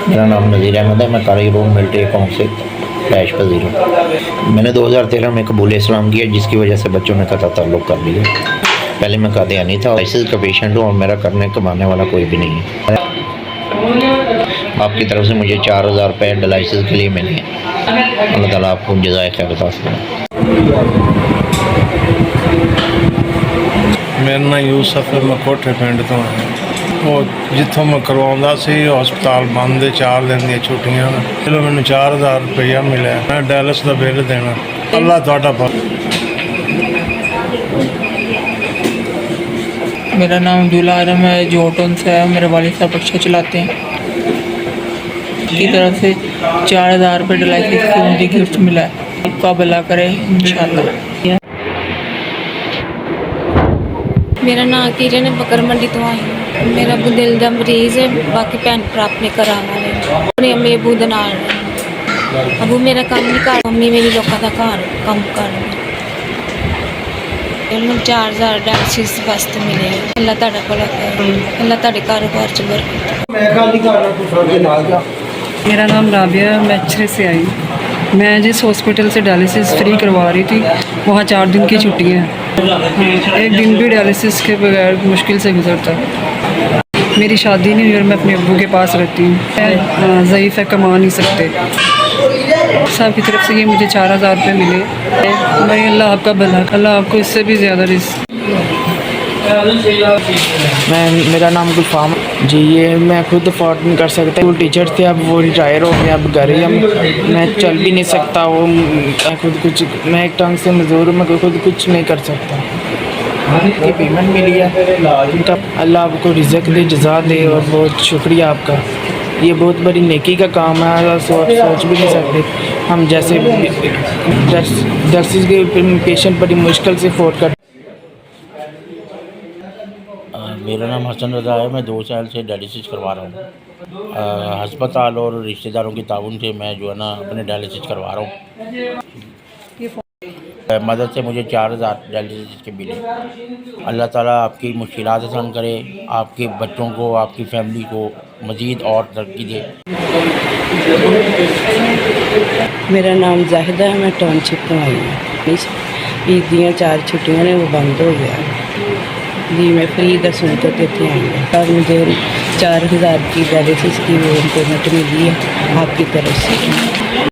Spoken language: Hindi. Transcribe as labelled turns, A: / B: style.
A: मेरा नाम नज़ीर अहमद है। मैं कारी रोड मिलिट्री अकाउंट से कैश पजीर हूँ। मैंने 2013 में कबूल इस्लाम किया, जिसकी वजह से बच्चों ने कता ताल्लुक़ कर लिया। पहले मैं कादियानी था, आईसिस का पेशेंट हूँ और मेरा करने कमाने वाला कोई भी नहीं है। आपकी तरफ से मुझे 4000 रुपये डायलिसिस के लिए मिले हैं। अल्लाह ताला आपको जज़ाए खैर अता फरमाए।
B: मेरा नाम यूसुफ है, मैं कोठे पिंड तो है। ਉਹ ਜਿੱਥੋਂ ਮੈਂ ਕਰਵਾਉਂਦਾ ਸੀ ਹਸਪਤਾਲ ਬੰਦ ਦੇ 4 ਦਿਨ ਦੀਆਂ ਛੁੱਟੀਆਂ ਨੇ। ਚਲੋ ਮੈਨੂੰ 4000 ਰੁਪਇਆ ਮਿਲਿਆ, ਮੈਂ ਡਾਇਲਿਸ ਦਾ ਬਿੱਲ ਦੇਣਾ। ਅੱਲਾ ਤੁਹਾਡਾ
C: मेरा नाम अब्दुल्ला आलम है, जोटन से है। मेरे वालिद साहब रिक्शा चलाते हैं। की तरफ से 4000 रुपये डायलिसिस की मुझे गिफ्ट मिला है। आपका भला करे इंशाल्लाह।
D: मेरा नाम किरण है, बकर मंडी तो आई हूँ। मेरा दिल का मरीज़ है, बाकी भैन भरा अपने घर वाले अपने अम्मी अबू के नाल ने। अबू मेरा काम नहीं कर, मम्मी मेरी लोगों का घर काम कर। 4000 डायलिसिस वास्ते मिले। अल्लाह तुहाडा भला करे, अल्लाह तुहाडे कारोबार च बरकत।
E: मेरा नाम राबिया है, मैं अच्छे से आई। मैं जिस हॉस्पिटल से डायलिसिस फ्री करवा रही थी, वहाँ 4 दिन की छुट्टियाँ हैं। एक दिन भी डायलिसिस के बगैर मुश्किल से गुजरता। मेरी शादी नहीं हुई और मैं अपने अब्बू के पास रहती हूँ। मैं ज़ईफ़ है, कमा नहीं सकते। साहब की तरफ से ये मुझे 4000 रुपये मिले। भाई अल्लाह आपका भला, अल्लाह आपको इससे भी ज़्यादा रिस्क।
F: मेरा नाम गुलफाम जी, ये मैं खुद अफोर्ड नहीं कर सकता। स्कूल टीचर थे, अब वो रिटायर हो गए, अब घर ही मैं चल भी नहीं सकता। वो खुद कुछ, मैं एक टंग से मजदूर हूँ, मैं खुद कुछ नहीं कर सकता। की पेमेंट मिली है, उनका अल्लाह आपको रिज़्क़ दे, जज़ा दे और बहुत शुक्रिया आपका। ये बहुत बड़ी नेकी का काम है, सोच भी नहीं सकते हम जैसे डायलिसिस के पेशेंट बड़ी मुश्किल से अफोर्ड कर।
A: मेरा नाम हसन रज़ा है। मैं 2 साल से डायलिसिस करवा रहा हूँ। अस्पताल और रिश्तेदारों की ताउन से मैं जो है ना अपने डायलिसिस करवा रहा हूँ। मदद से मुझे 4000 डायलिसिस के मिले। अल्लाह ताला आपकी मुश्किलात आसान करे, आपके बच्चों को, आपकी फैमिली को मज़ीद और तरक्की दे।
G: मेरा नाम जाहिदा है, मैं टाउनशिप तो आई हूँ। ईद दी 4 छुट्टियाँ ने वो बंद हो गया जी। मैं फ्री का सुनते इतने आई हूँ और मुझे 4000 की डायलिसिस की वो पेमेंट मिली है आपकी तरफ से।